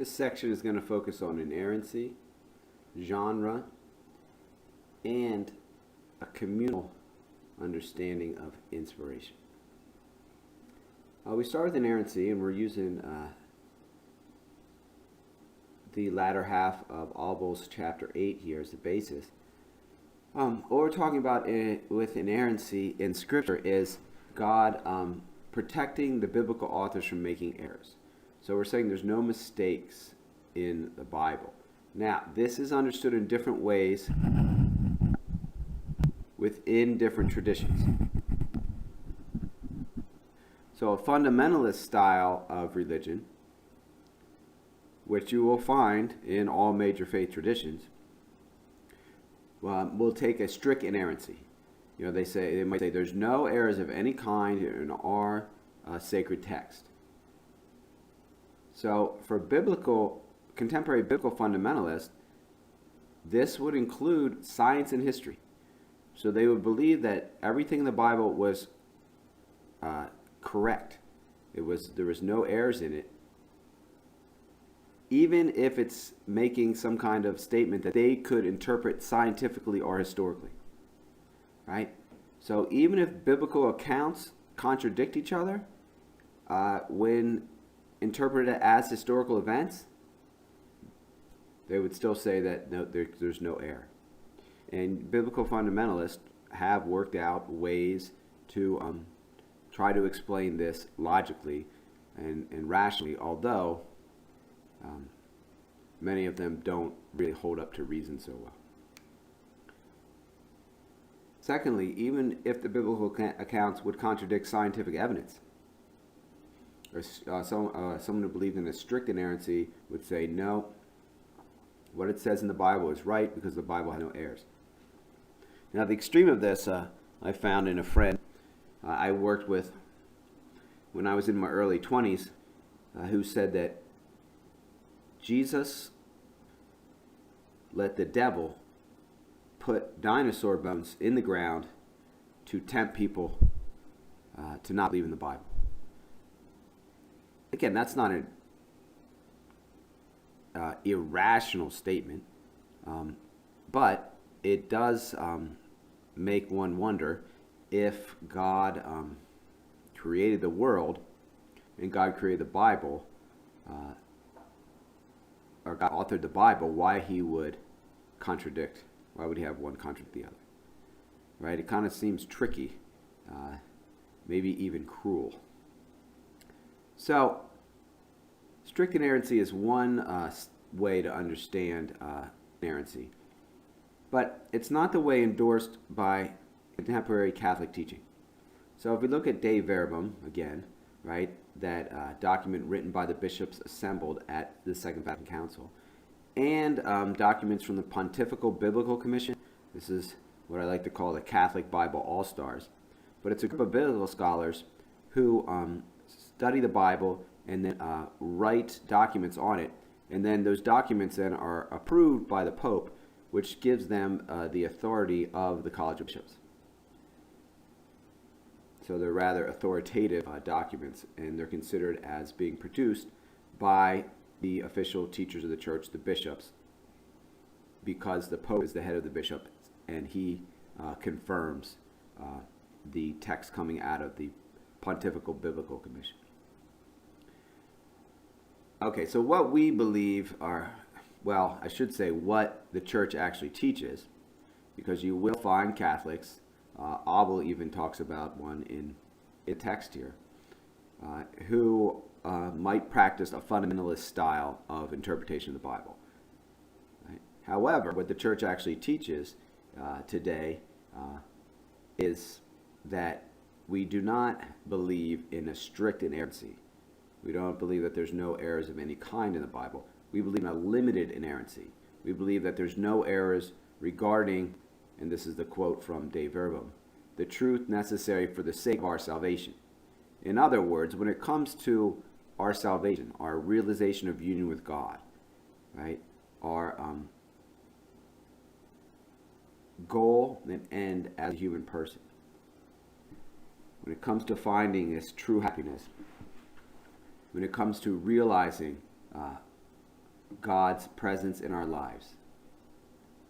This section is going to focus on inerrancy, genre, and a communal understanding of inspiration. We start with inerrancy, and we're using the latter half of Albel's chapter 8 here as the basis. What we're talking about with inerrancy in Scripture is God protecting the biblical authors from making errors. So we're saying there's no mistakes in the Bible. Now, this is understood in different ways within different traditions. So a fundamentalist style of religion, which you will find in all major faith traditions, will take a strict inerrancy. You know, they might say there's no errors of any kind in our sacred text. So for contemporary biblical fundamentalists, this would include science and history. So they would believe that everything in the Bible was correct. There was no errors in it, even if it's making some kind of statement that they could interpret scientifically or historically. Right? So even if biblical accounts contradict each other, when interpreted as historical events, they would still say that there's no error. And biblical fundamentalists have worked out ways to try to explain this logically and rationally, although many of them don't really hold up to reason so well. Secondly, even if the biblical accounts would contradict scientific evidence, or someone who believed in a strict inerrancy would say, no, what it says in the Bible is right because the Bible has no errors. Now, the extreme of this I found in a friend I worked with when I was in my early 20s who said that Jesus let the devil put dinosaur bones in the ground to tempt people to not believe in the Bible. Again, that's not an irrational statement, but it does make one wonder if God created the world and God created the Bible, or God authored the Bible, why he would contradict. Why would he have one contradict the other? Right? It kind of seems tricky, maybe even cruel. So, strict inerrancy is one way to understand inerrancy, but it's not the way endorsed by contemporary Catholic teaching. So if we look at De Verbum again, right, that document written by the bishops assembled at the Second Vatican Council, and documents from the Pontifical Biblical Commission. This is what I like to call the Catholic Bible All-Stars. But it's a group of biblical scholars who study the Bible and then write documents on it. And then those documents then are approved by the Pope, which gives them the authority of the College of Bishops. So they're rather authoritative documents, and they're considered as being produced by the official teachers of the church, the bishops, because the Pope is the head of the bishop, and he confirms the text coming out of the Pontifical Biblical Commission. Okay, so what we believe are, well, I should say what the church actually teaches, because you will find Catholics, Abel even talks about one in a text here, who might practice a fundamentalist style of interpretation of the Bible. Right? However, what the church actually teaches today is that we do not believe in a strict inerrancy. We don't believe that there's no errors of any kind in the Bible. We believe in a limited inerrancy. We believe that there's no errors regarding, and this is the quote from De Verbum, the truth necessary for the sake of our salvation. In other words, when it comes to our salvation, our realization of union with God, right, our goal and end as a human person, when it comes to finding this true happiness, when it comes to realizing God's presence in our lives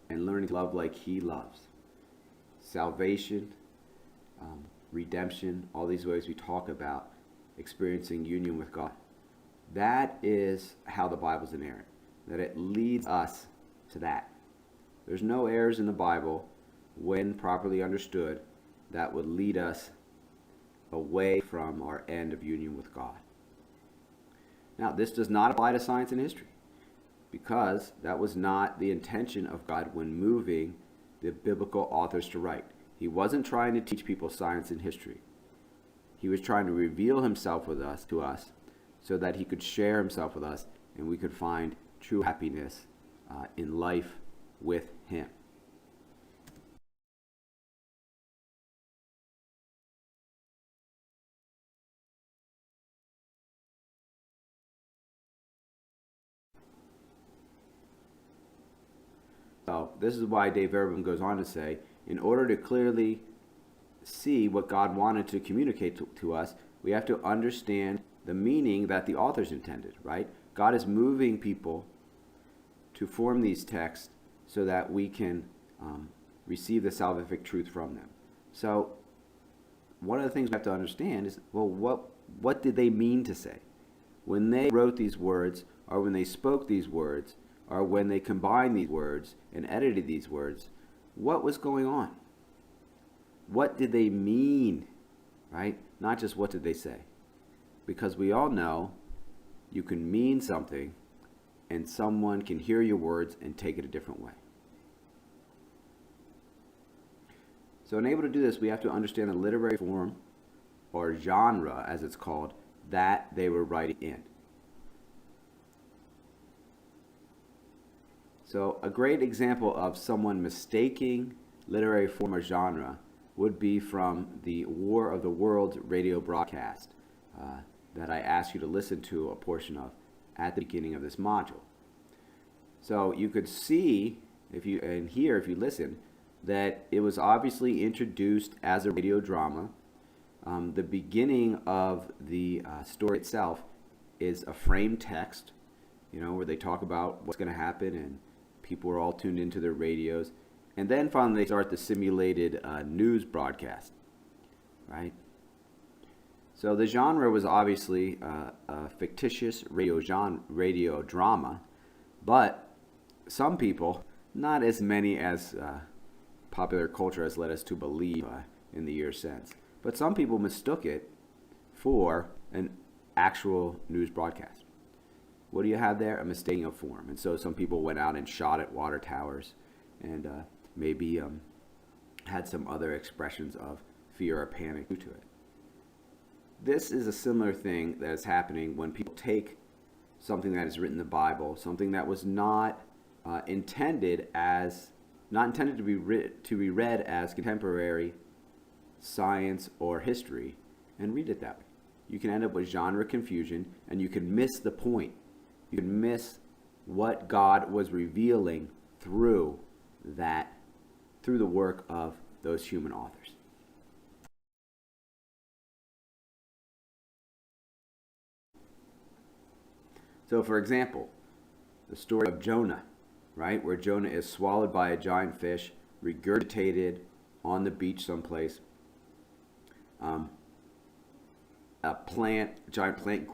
and learning to love like He loves. Salvation, redemption, all these ways we talk about experiencing union with God. That is how the Bible's inerrant, that it leads us to that. There's no errors in the Bible, when properly understood, that would lead us away from our end of union with God. Now, this does not apply to science and history, because that was not the intention of God when moving the biblical authors to write. He wasn't trying to teach people science and history. He was trying to reveal himself to us, so that he could share himself with us and we could find true happiness in life with him. So this is why Dave Verban goes on to say, in order to clearly see what God wanted to communicate to us, we have to understand the meaning that the authors intended, right? God is moving people to form these texts so that we can receive the salvific truth from them. So one of the things we have to understand is, well, what did they mean to say? When they wrote these words, or when they spoke these words, or when they combined these words and edited these words, what was going on? What did they mean, right? Not just what did they say. Because we all know you can mean something and someone can hear your words and take it a different way. So in able to do this, we have to understand the literary form, or genre as it's called, that they were writing in. So a great example of someone mistaking literary form or genre would be from the War of the Worlds radio broadcast that I asked you to listen to a portion of at the beginning of this module. So you could see, if you listen, that it was obviously introduced as a radio drama. The beginning of the story itself is a framed text, where they talk about what's going to happen, and people are all tuned into their radios. And then finally they start the simulated news broadcast, right? So the genre was obviously a fictitious radio drama, but some people, not as many as popular culture has led us to believe in the years since, but some people mistook it for an actual news broadcast. What do you have there? A mistaking of form. And so some people went out and shot at water towers and maybe had some other expressions of fear or panic due to it. This is a similar thing that is happening when people take something that is written in the Bible, something that was not intended to be read as contemporary science or history, and read it that way. You can end up with genre confusion, and you can miss the point. You can miss what God was revealing through the work of those human authors. So, for example, the story of Jonah, right, where Jonah is swallowed by a giant fish, regurgitated on the beach someplace. A giant plant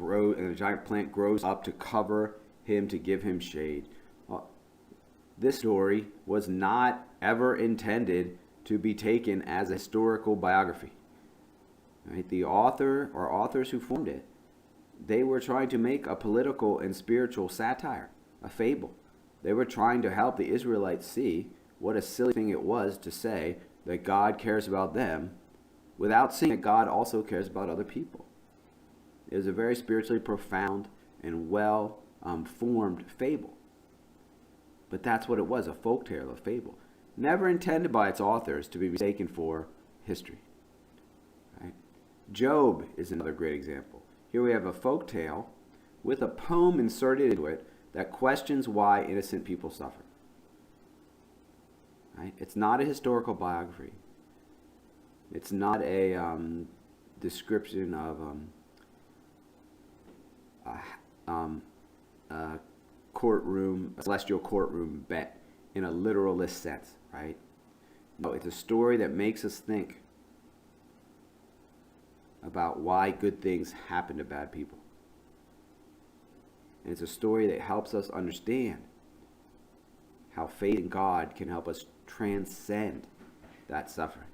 grows up to cover him, to give him shade. This story was not ever intended to be taken as a historical biography. Right? The author or authors who formed it, they were trying to make a political and spiritual satire, a fable. They were trying to help the Israelites see what a silly thing it was to say that God cares about them without seeing that God also cares about other people. It was a very spiritually profound and well-formed fable. But that's what it was, a folktale, a fable. Never intended by its authors to be mistaken for history. Right? Job is another great example. Here we have a folktale with a poem inserted into it that questions why innocent people suffer. Right? It's not a historical biography. It's not a description of courtroom, a celestial courtroom bet in a literalist sense, right? No, it's a story that makes us think about why good things happen to bad people. And it's a story that helps us understand how faith in God can help us transcend that suffering.